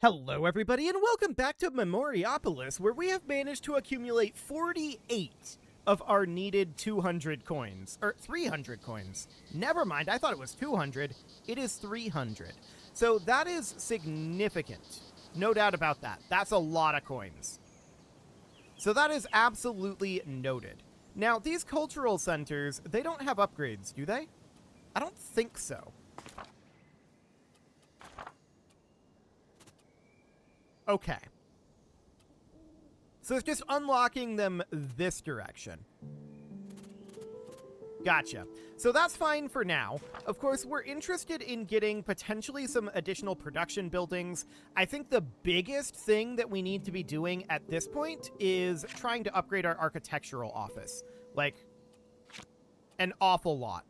Hello everybody and welcome back to Memoriapolis, where we have managed to accumulate 48 of our needed 200 coins, or 300 coins. Never mind, I thought it was 200. It is 300. So that is significant. No doubt about that. That's a lot of coins. So that is absolutely noted. Now, these cultural centers, they don't have upgrades, do they? I don't think so. Okay. So it's just unlocking them this direction. Gotcha. So that's fine for now. Of course, we're interested in getting potentially some additional production buildings. I think the biggest thing that we need to be doing at this point is trying to upgrade our architectural office. Like, an awful lot.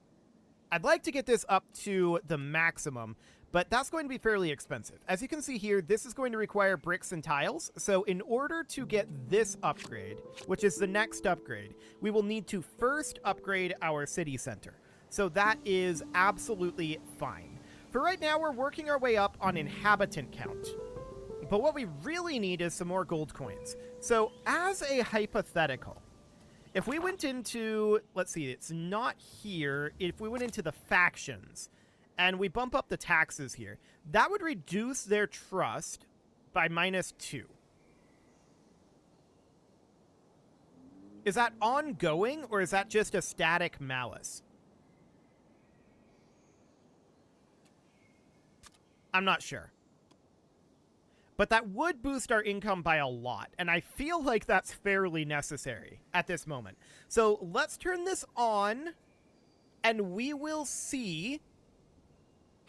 I'd like to get this up to the maximum, but that's going to be fairly expensive. As you can see here, this is going to require bricks and tiles. So in order to get this upgrade, which is the next upgrade, we will need to first upgrade our city center. So that is absolutely fine. For right now, we're working our way up on inhabitant count. But what we really need is some more gold coins. So as a hypothetical, if we went into, let's see, it's not here. If we went into the factions and we bump up the taxes here, that would reduce their trust by -2. Is that ongoing, or is that just a static malice? I'm not sure. But that would boost our income by a lot, and I feel like that's fairly necessary at this moment. So let's turn this on, and we will see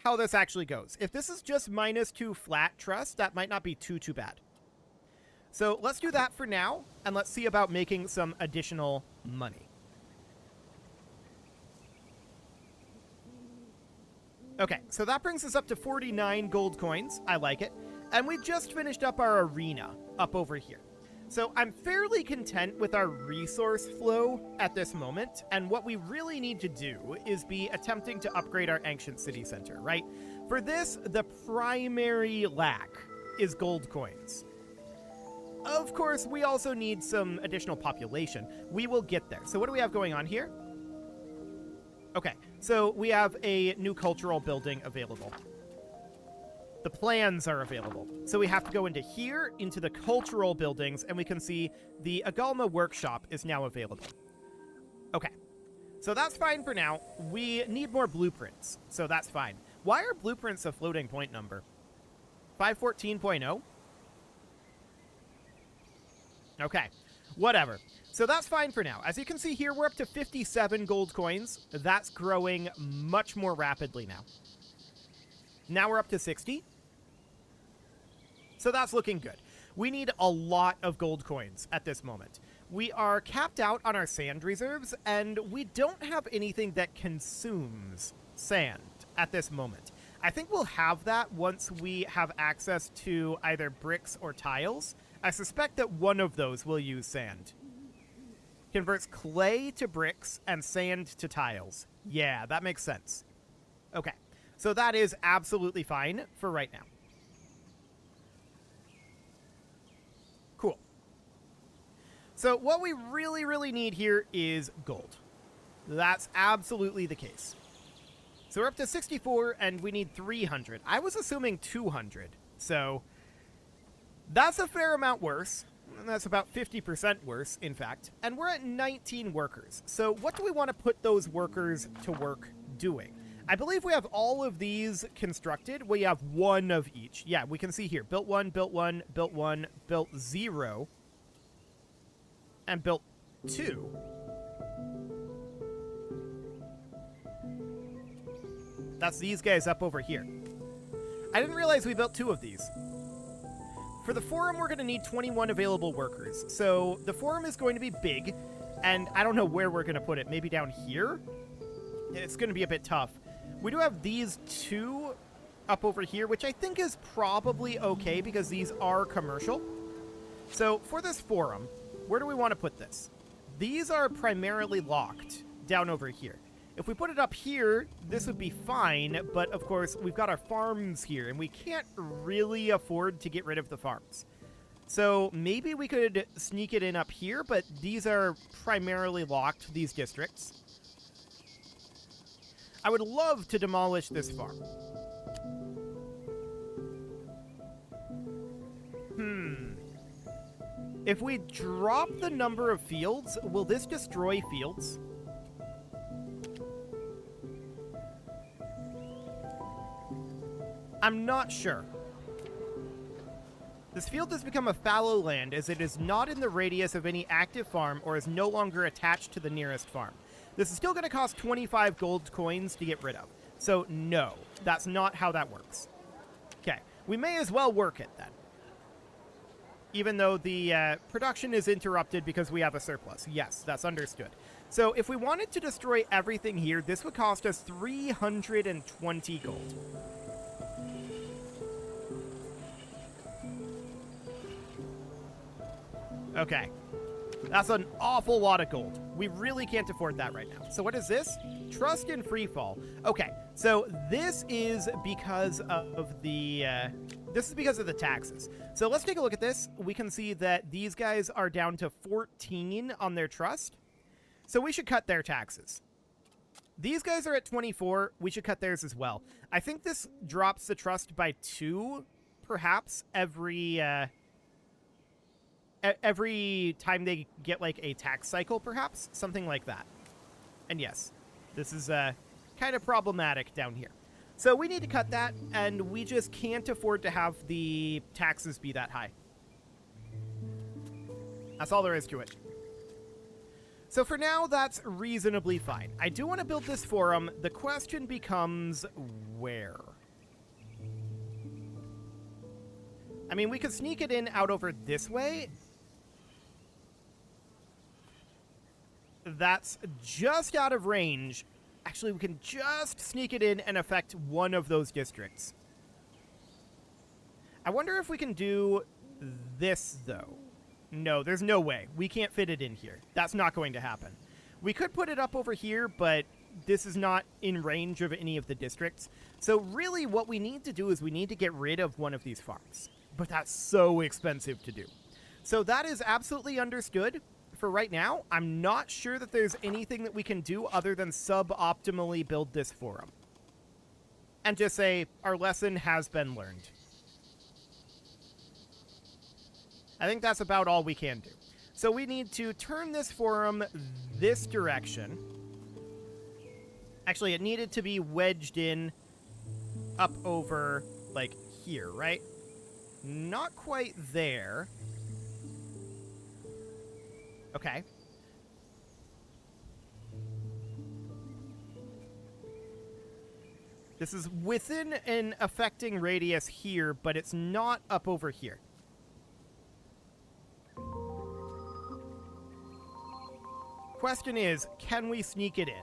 how this actually goes. If this is just -2 flat trust, that might not be too bad. So let's do that for now, and let's see about making some additional money. Okay, so that brings us up to 49 gold coins. I like it. And we just finished up our arena up over here. So I'm fairly content with our resource flow at this moment, and what we really need to do is be attempting to upgrade our ancient city center, right? For this, the primary lack is gold coins. Of course, we also need some additional population. We will get there. So what do we have going on here? Okay, so we have a new cultural building available. The plans are available. So we have to go into here, into the cultural buildings, and we can see the Agalma workshop is now available. Okay. So that's fine for now. We need more blueprints, so that's fine. Why are blueprints a floating point number? 514.0? Okay. Whatever. So that's fine for now. As you can see here, we're up to 57 gold coins. That's growing much more rapidly now. Now we're up to 60. So that's looking good. We need a lot of gold coins at this moment. We are capped out on our sand reserves, and we don't have anything that consumes sand at this moment. I think we'll have that once we have access to either bricks or tiles. I suspect that one of those will use sand. Converts clay to bricks and sand to tiles. Yeah, that makes sense. Okay. So that is absolutely fine for right now. Cool. So what we really need here is gold. That's absolutely the case. So we're up to 64 and we need 300. I was assuming 200. So that's a fair amount worse. That's about 50% worse, in fact. And we're at 19 workers. So what do we want to put those workers to work doing? I believe we have all of these constructed. We have one of each. Yeah, we can see here. Built 1, built 1, built 1, built 0, and built 2. That's these guys up over here. I didn't realize we built 2 of these. For the forum, we're going to need 21 available workers. So the forum is going to be big, and I don't know where we're going to put it. Maybe down here? It's going to be a bit tough. We do have these 2 up over here, which I think is probably okay because these are commercial. So for this forum, where do we want to put this? These are primarily locked down over here. If we put it up here, this would be fine, but of course, we've got our farms here, and we can't really afford to get rid of the farms. So maybe we could sneak it in up here, but these are primarily locked, these districts. I would love to demolish this farm. If we drop the number of fields, will this destroy fields? I'm not sure. This field has become a fallow land as it is not in the radius of any active farm or is no longer attached to the nearest farm. This is still going to cost 25 gold coins to get rid of. So no, that's not how that works. Okay, we may as well work it then. Even though the production is interrupted because we have a surplus. Yes, that's understood. So if we wanted to destroy everything here, this would cost us 320 gold. Okay. That's an awful lot of gold. We really can't afford that right now. So what is this? Trust in freefall. Okay, so this is because of the... This is because of the taxes. So let's take a look at this. We can see that these guys are down to 14 on their trust. So we should cut their taxes. These guys are at 24. We should cut theirs as well. I think this drops the trust by 2, perhaps, every time they get, like, a tax cycle, perhaps. Something like that. And yes, this is kind of problematic down here. So we need to cut that, and we just can't afford to have the taxes be that high. That's all there is to it. So for now, that's reasonably fine. I do want to build this forum. The question becomes where? I mean, we could sneak it in out over this way. That's just out of range. Actually, we can just sneak it in and affect one of those districts. I wonder if we can do this, though. No, there's no way. We can't fit it in here. That's not going to happen. We could put it up over here, but this is not in range of any of the districts. So really what we need to do is we need to get rid of one of these farms. But that's so expensive to do. So that is absolutely understood. For right now, I'm not sure that there's anything that we can do other than suboptimally build this forum. And just say, our lesson has been learned. I think that's about all we can do. So we need to turn this forum this direction. Actually, it needed to be wedged in up over, like, here, right? Not quite there. Okay. This is within an affecting radius here, but it's not up over here. Question is, can we sneak it in?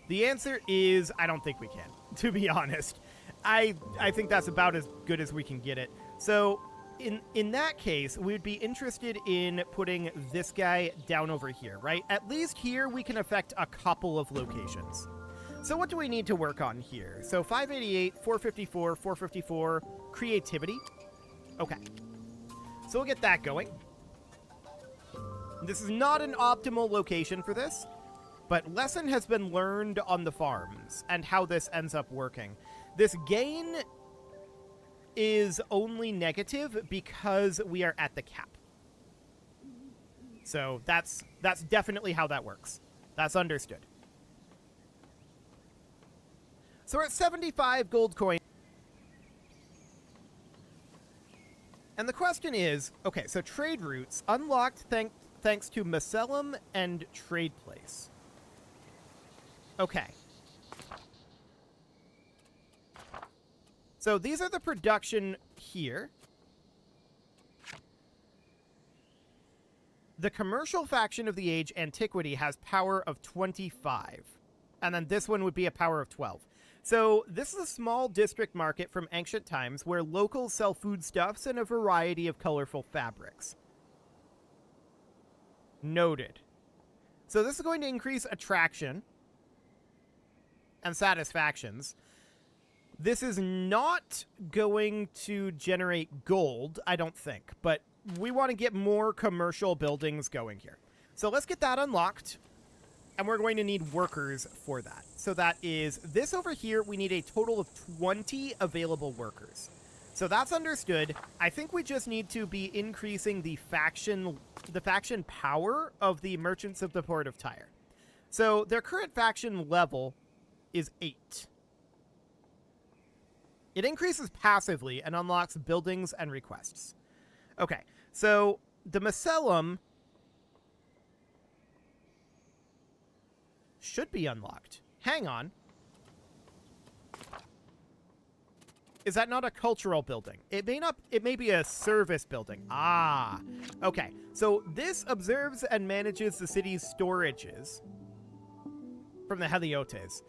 The answer is, I don't think we can, to be honest. I think that's about as good as we can get it. So... In that case, we would be interested in putting this guy down over here, right? At least here we can affect a couple of locations. So what do we need to work on here? So 588, 454, 454, creativity. Okay. So we'll get that going. This is not an optimal location for this, but lesson has been learned on the farms and how this ends up working. This gain is only negative because we are at the cap. So that's definitely how that works. That's understood. So we're at 75 gold coins. And the question is, okay, so trade routes unlocked thanks to Macellum and Trade Place. Okay. So these are the production here. The commercial faction of the age, Antiquity, has power of 25. And then this one would be a power of 12. So this is a small district market from ancient times where locals sell foodstuffs and a variety of colorful fabrics. Noted. So this is going to increase attraction. and satisfactions. This is not going to generate gold, I don't think, but we want to get more commercial buildings going here. So let's get that unlocked, and we're going to need workers for that. So that is this over here. We need a total of 20 available workers. So that's understood. I think we just need to be increasing the faction power of the Merchants of the Port of Tyre. So their current faction level is 8. It increases passively and unlocks buildings and requests. Okay, so the Macedonian should be unlocked. Hang on. Is that not a cultural building? It may be a service building. Ah, okay. So this observes and manages the city's storages from the Heliotes.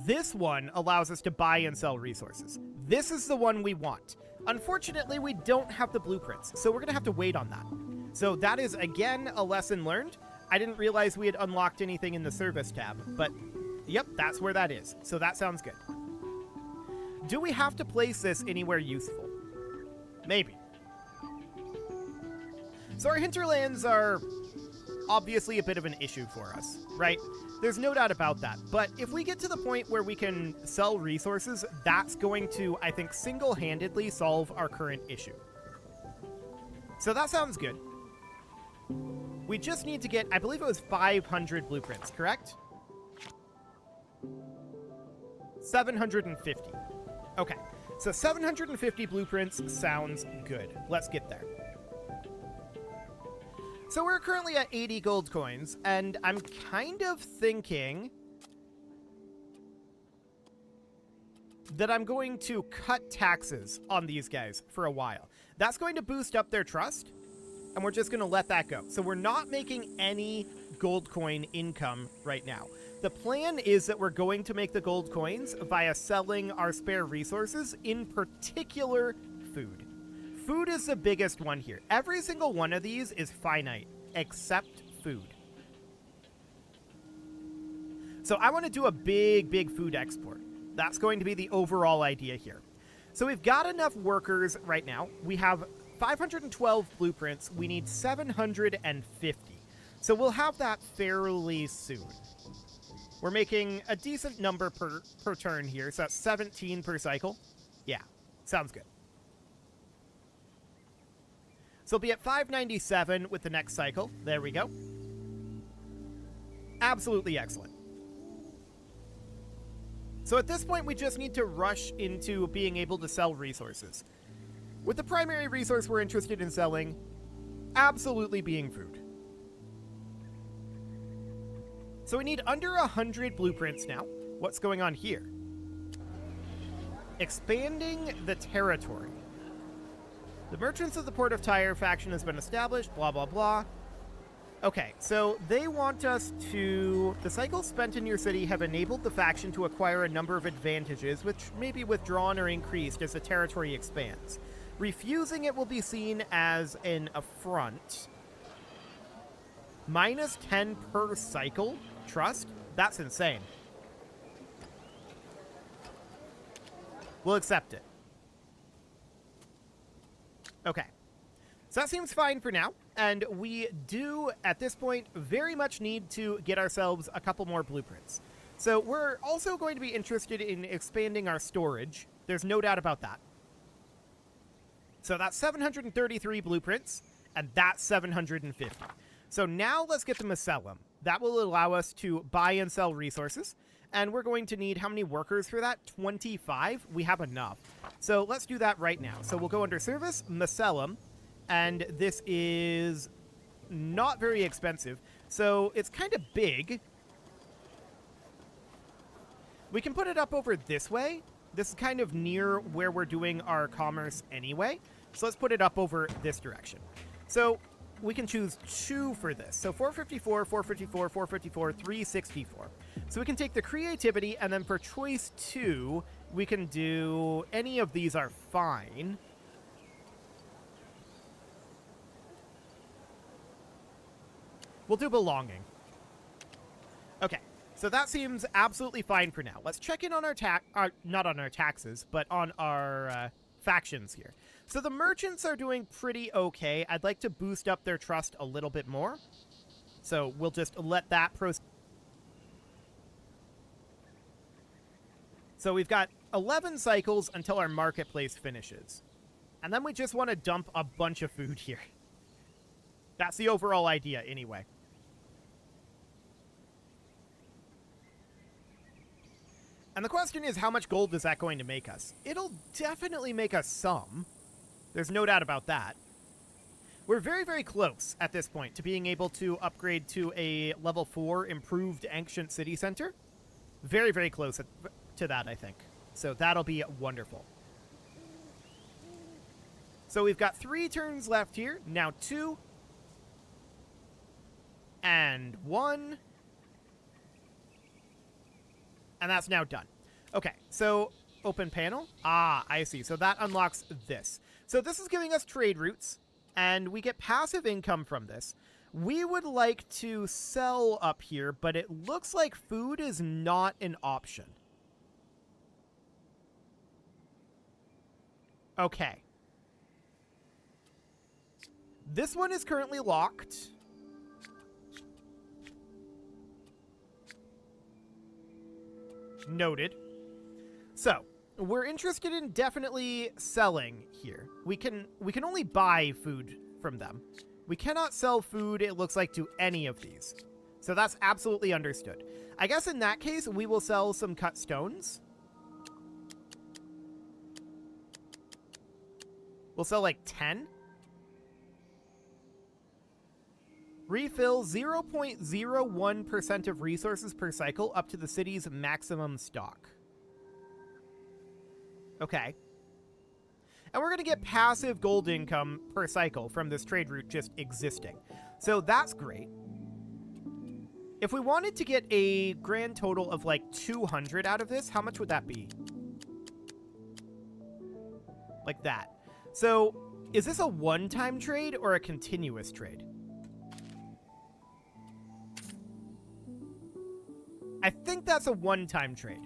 This one allows us to buy and sell resources. This is the one we want. Unfortunately, we don't have the blueprints, so we're going to have to wait on that. So that is, again, a lesson learned. I didn't realize we had unlocked anything in the service tab, but yep, that's where that is. So that sounds good. Do we have to place this anywhere useful? Maybe. So our hinterlands are obviously a bit of an issue for us, right? There's no doubt about that. But if we get to the point where we can sell resources, that's going to, I think, single-handedly solve our current issue. So that sounds good. We just need to get, I believe it was 500 blueprints, correct? 750. Okay, so 750 blueprints sounds good. Let's get there. So we're currently at 80 gold coins, and I'm kind of thinking that I'm going to cut taxes on these guys for a while. That's going to boost up their trust, and we're just going to let that go. So we're not making any gold coin income right now. The plan is that we're going to make the gold coins via selling our spare resources, in particular food. Food is the biggest one here. Every single one of these is finite, except food. So I want to do a big food export. That's going to be the overall idea here. So we've got enough workers right now. We have 512 blueprints. We need 750. So we'll have that fairly soon. We're making a decent number per turn here. So that's 17 per cycle. Yeah, sounds good. So we'll be at 597 with the next cycle. There we go. Absolutely excellent. So at this point, we just need to rush into being able to sell resources. With the primary resource we're interested in selling, absolutely being food. So we need under 100 blueprints now. What's going on here? Expanding the territory. The Merchants of the Port of Tyre faction has been established, blah, blah, blah. Okay, so they want us to... The cycles spent in your city have enabled the faction to acquire a number of advantages, which may be withdrawn or increased as the territory expands. Refusing it will be seen as an affront. Minus 10 per cycle? Trust? That's insane. We'll accept it. Okay. So that seems fine for now. And we do, at this point, very much need to get ourselves a couple more blueprints. So we're also going to be interested in expanding our storage. There's no doubt about that. So that's 733 blueprints, and that's 750. So now let's get the Macedonian. That will allow us to buy and sell resources. And we're going to need how many workers for that? 25? We have enough. So let's do that right now. So we'll go under Service, Macedonian, and this is not very expensive. So it's kind of big. We can put it up over this way. This is kind of near where we're doing our commerce anyway. So let's put it up over this direction. So we can choose 2 for this. So 454, 454, 454, 364. So we can take the creativity, and then for choice 2, we can do any of these are fine. We'll do belonging. Okay. So that seems absolutely fine for now. Let's check in on our not on our taxes, but on our factions here. So the merchants are doing pretty okay. I'd like to boost up their trust a little bit more. So we'll just let that proceed. So we've got 11 cycles until our marketplace finishes. And then we just want to dump a bunch of food here. That's the overall idea anyway. And the question is, how much gold is that going to make us? It'll definitely make us some. There's no doubt about that. We're very, very close at this point to being able to upgrade to a level 4 improved ancient city center. Very, very close to that, I think. So that'll be wonderful. So we've got 3 turns left here. Now 2. And 1. And that's now done. Okay, so open panel. Ah, I see. So that unlocks this. So this is giving us trade routes, and we get passive income from this. We would like to sell up here, but it looks like food is not an option. Okay. This one is currently locked. Noted. So, we're interested in definitely selling here. We can only buy food from them. We cannot sell food, it looks like, to any of these. So that's absolutely understood. I guess in that case, we will sell some cut stones. We'll sell like 10. Refill 0.01% of resources per cycle up to the city's maximum stock. Okay. And we're going to get passive gold income per cycle from this trade route just existing. So that's great. If we wanted to get a grand total of like 200 out of this, how much would that be? Like that. So is this a one-time trade or a continuous trade? I think that's a one-time trade.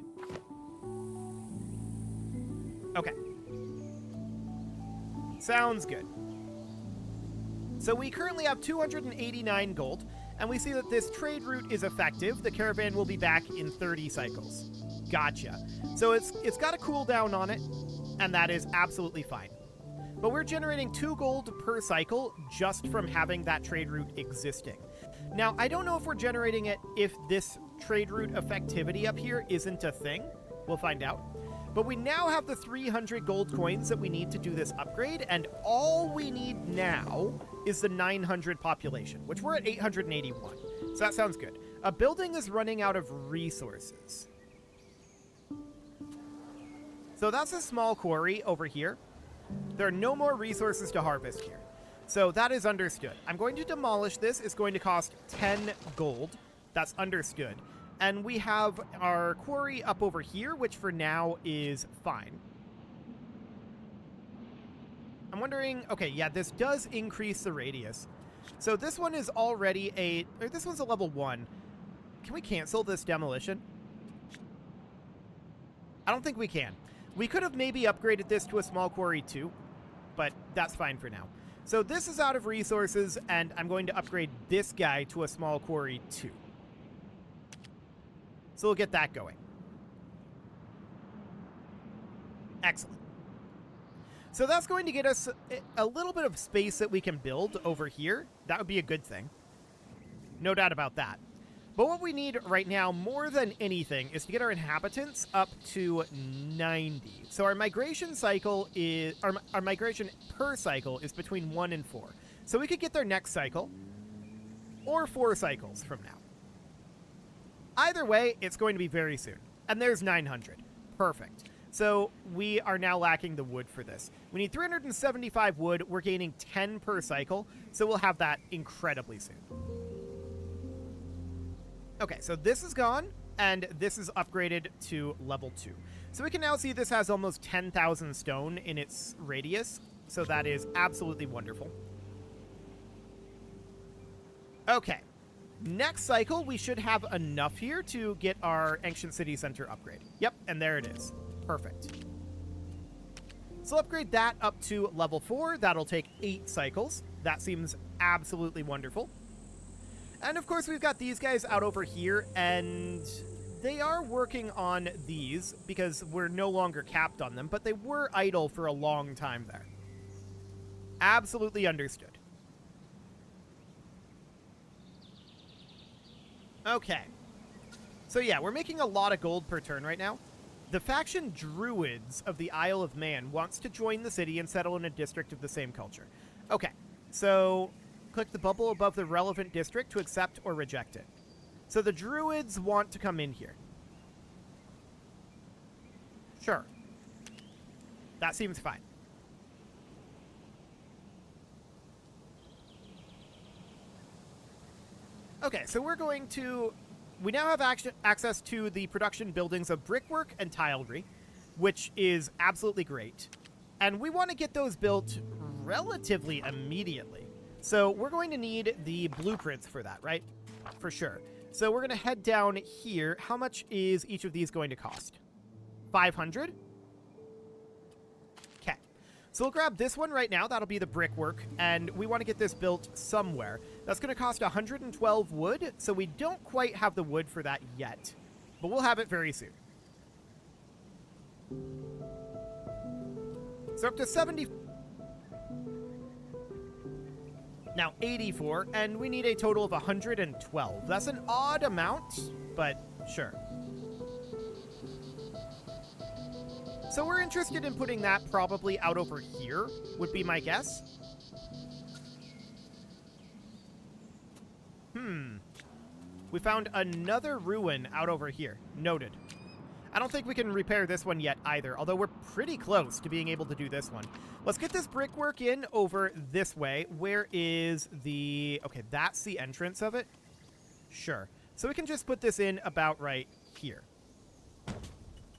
Okay. Sounds good. So we currently have 289 gold, and we see that this trade route is effective. The caravan will be back in 30 cycles. Gotcha. So it's got a cooldown on it, and that is absolutely fine. But we're generating 2 gold per cycle just from having that trade route existing. Now, I don't know if we're generating it if this trade route effectivity up here isn't a thing. We'll find out. But we now have the 300 gold coins that we need to do this upgrade, and all we need now is the 900 population, which we're at 881. So that sounds good. A building is running out of resources. So that's a small quarry over here. There are no more resources to harvest here. So that is understood. I'm going to demolish this. It's going to cost 10 gold. That's understood. And we have our quarry up over here, which for now is fine. I'm wondering, okay, yeah, this does increase the radius. So this one is already this one's a level 1. Can we cancel this demolition? I don't think we can. We could have maybe upgraded this to a small quarry too, but that's fine for now. So this is out of resources, and I'm going to upgrade this guy to a small quarry too. So we'll get that going. Excellent. So that's going to get us a little bit of space that we can build over here. That would be a good thing. No doubt about that. But what we need right now, more than anything, is to get our inhabitants up to 90. So our migration cycle is... Our migration per cycle is between 1 and 4. So we could get their next cycle, or 4 cycles from now. Either way, it's going to be very soon. And there's 900. Perfect. So we are now lacking the wood for this. We need 375 wood. We're gaining 10 per cycle, so we'll have that incredibly soon. Okay, so this is gone, and this is upgraded to level 2. So we can now see this has almost 10,000 stone in its radius, so that is absolutely wonderful. Okay. Next cycle, we should have enough here to get our Ancient City Center upgrade. Yep, and there it is. Perfect. So upgrade that up to level 4. That'll take 8 cycles. That seems absolutely wonderful. And of course, we've got these guys out over here, and they are working on these because we're no longer capped on them, but they were idle for a long time there. Absolutely understood. Okay. So yeah, we're making a lot of gold per turn right now. The faction Druids of the Isle of Man wants to join the city and settle in a district of the same culture. Okay, so click the bubble above the relevant district to accept or reject it. So the Druids want to come in here. Sure. That seems fine. Okay, so we're going to... We now have access to the production buildings of brickwork and tilery, which is absolutely great. And we want to get those built relatively immediately. So we're going to need the blueprints for that, right? For sure. So we're going to head down here. How much is each of these going to cost? 500? Okay. So we'll grab this one right now. That'll be the brickwork. And we want to get this built somewhere. That's going to cost 112 wood. So we don't quite have the wood for that yet. But we'll have it very soon. So up to 70... Now 84, and we need a total of 112. That's an odd amount, but sure. So we're interested in putting that probably out over here, would be my guess. We found another ruin out over here. Noted. I don't think we can repair this one yet either, although we're pretty close to being able to do this one. Let's get this brickwork in over this way. Where is the... Okay, that's the entrance of it. Sure. So we can just put this in about right here.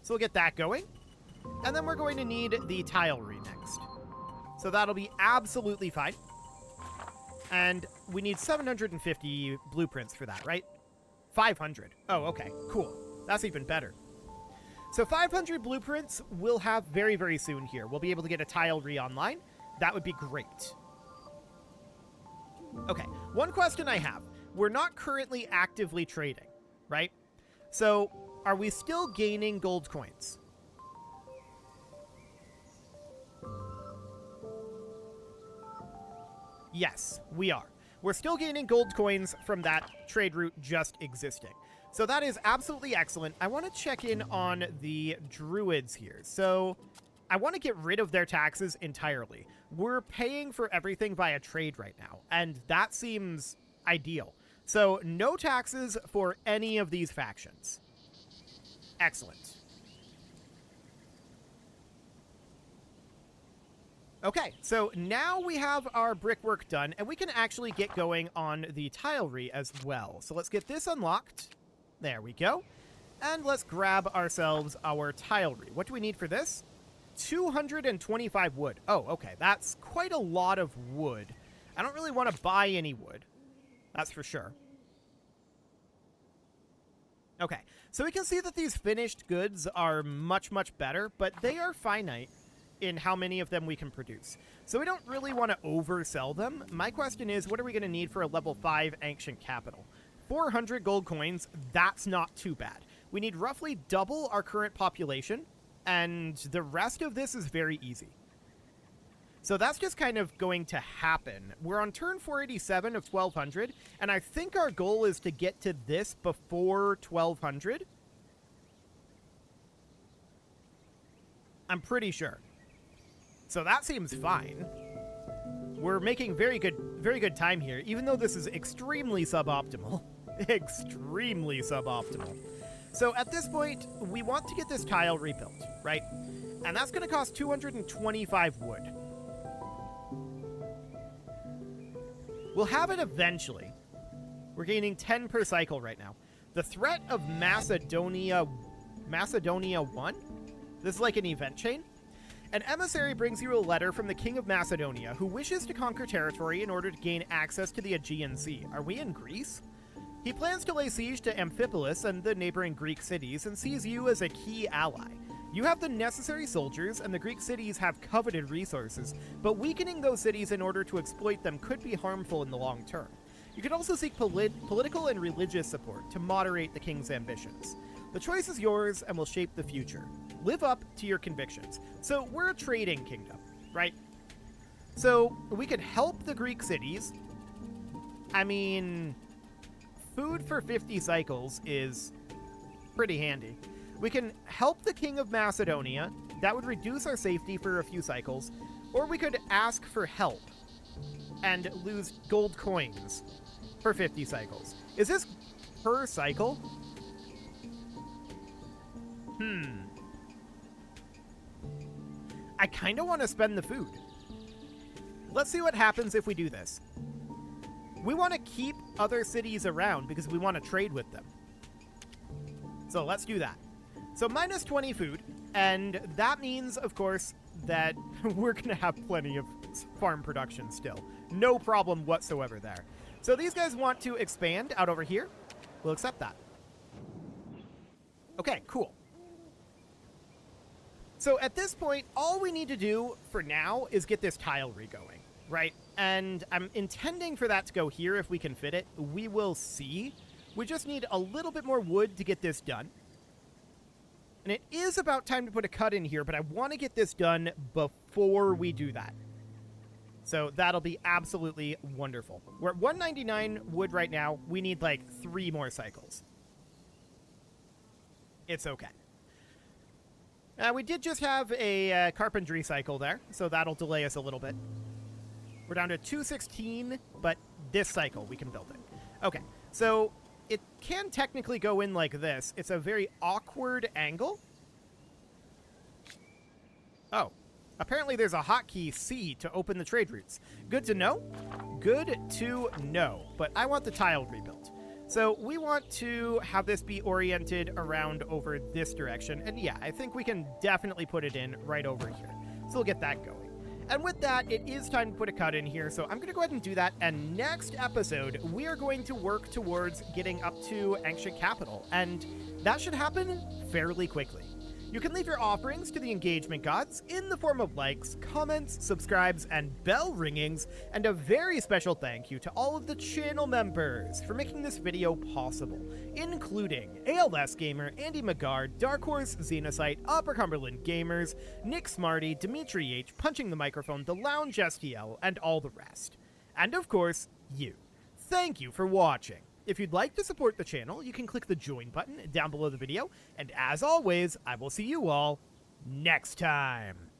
So we'll get that going. And then we're going to need the tilery next. So that'll be absolutely fine. And we need 750 blueprints for that, right? 500. Oh, okay. Cool. That's even better. So 500 blueprints we'll have very, very soon here. We'll be able to get a tilery online. That would be great. Okay, one question I have. We're not currently actively trading, right? So are we still gaining gold coins? Yes, we are. We're still gaining gold coins from that trade route just existing. So that is absolutely excellent. I want to check in on the Druids here. So I want to get rid of their taxes entirely. We're paying for everything via trade right now, and that seems ideal. So no taxes for any of these factions. Excellent. Okay, so now we have our brickwork done, and we can actually get going on the tilery as well. So let's get this unlocked. There we go. And let's grab ourselves our tilery. What do we need for this? 225 wood. Oh, okay. That's quite a lot of wood. I don't really want to buy any wood. That's for sure. Okay. So we can see that these finished goods are much, much better, but they are finite in how many of them we can produce. So we don't really want to oversell them. My question is, what are we going to need for a level 5 ancient capital? 400 gold coins, that's not too bad. We need roughly double our current population, and the rest of this is very easy. So that's just kind of going to happen. We're on turn 487 of 1200, and I think our goal is to get to this before 1200. I'm pretty sure. So that seems fine. We're making very good time here, even though this is extremely suboptimal. Extremely suboptimal. So at this point, we want to get this tile rebuilt, right? And that's going to cost 225 wood. We'll have it eventually. We're gaining 10 per cycle right now. The threat of Macedonia 1? This is like an event chain. An emissary brings you a letter from the King of Macedonia, who wishes to conquer territory in order to gain access to the Aegean Sea. Are we in Greece? He plans to lay siege to Amphipolis and the neighboring Greek cities and sees you as a key ally. You have the necessary soldiers, and the Greek cities have coveted resources, but weakening those cities in order to exploit them could be harmful in the long term. You could also seek political and religious support to moderate the king's ambitions. The choice is yours and will shape the future. Live up to your convictions. So we're a trading kingdom, right? So we could help the Greek cities. I mean, food for 50 cycles is pretty handy. We can help the king of Macedonia. That would reduce our safety for a few cycles. Or we could ask for help and lose gold coins for 50 cycles. Is this per cycle? I kind of want to spend the food. Let's see what happens if we do this. We want to keep other cities around because we want to trade with them. So let's do that. So minus 20 food, and that means, of course, that we're going to have plenty of farm production still. No problem whatsoever there. So these guys want to expand out over here. We'll accept that. Okay, cool. So at this point, all we need to do for now is get this tile re-going, right? And I'm intending for that to go here if we can fit it. We will see. We just need a little bit more wood to get this done. And it is about time to put a cut in here, but I want to get this done before we do that. So that'll be absolutely wonderful. We're at 199 wood right now. We need like 3 more cycles. It's okay. We did just have a carpentry cycle there, so that'll delay us a little bit. We're down to 216, but this cycle we can build it. Okay, so it can technically go in like this. It's a very awkward angle. Oh, apparently there's a hotkey C to open the trade routes. Good to know. Good to know. But I want the tile rebuilt. So we want to have this be oriented around over this direction. And yeah, I think we can definitely put it in right over here. So we'll get that going. And with that, it is time to put a cut in here. So I'm going to go ahead and do that. And next episode, we are going to work towards getting up to Ancient Capital. And that should happen fairly quickly. You can leave your offerings to the engagement gods in the form of likes, comments, subscribes, and bell ringings, and a very special thank you to all of the channel members for making this video possible, including ALS Gamer, Andy McGard, Dark Horse, Xenocyte, Upper Cumberland Gamers, Nick Smarty, Dimitri H, Punching the Microphone, The Lounge STL, and all the rest. And of course, you. Thank you for watching. If you'd like to support the channel, you can click the join button down below the video, and as always, I will see you all next time.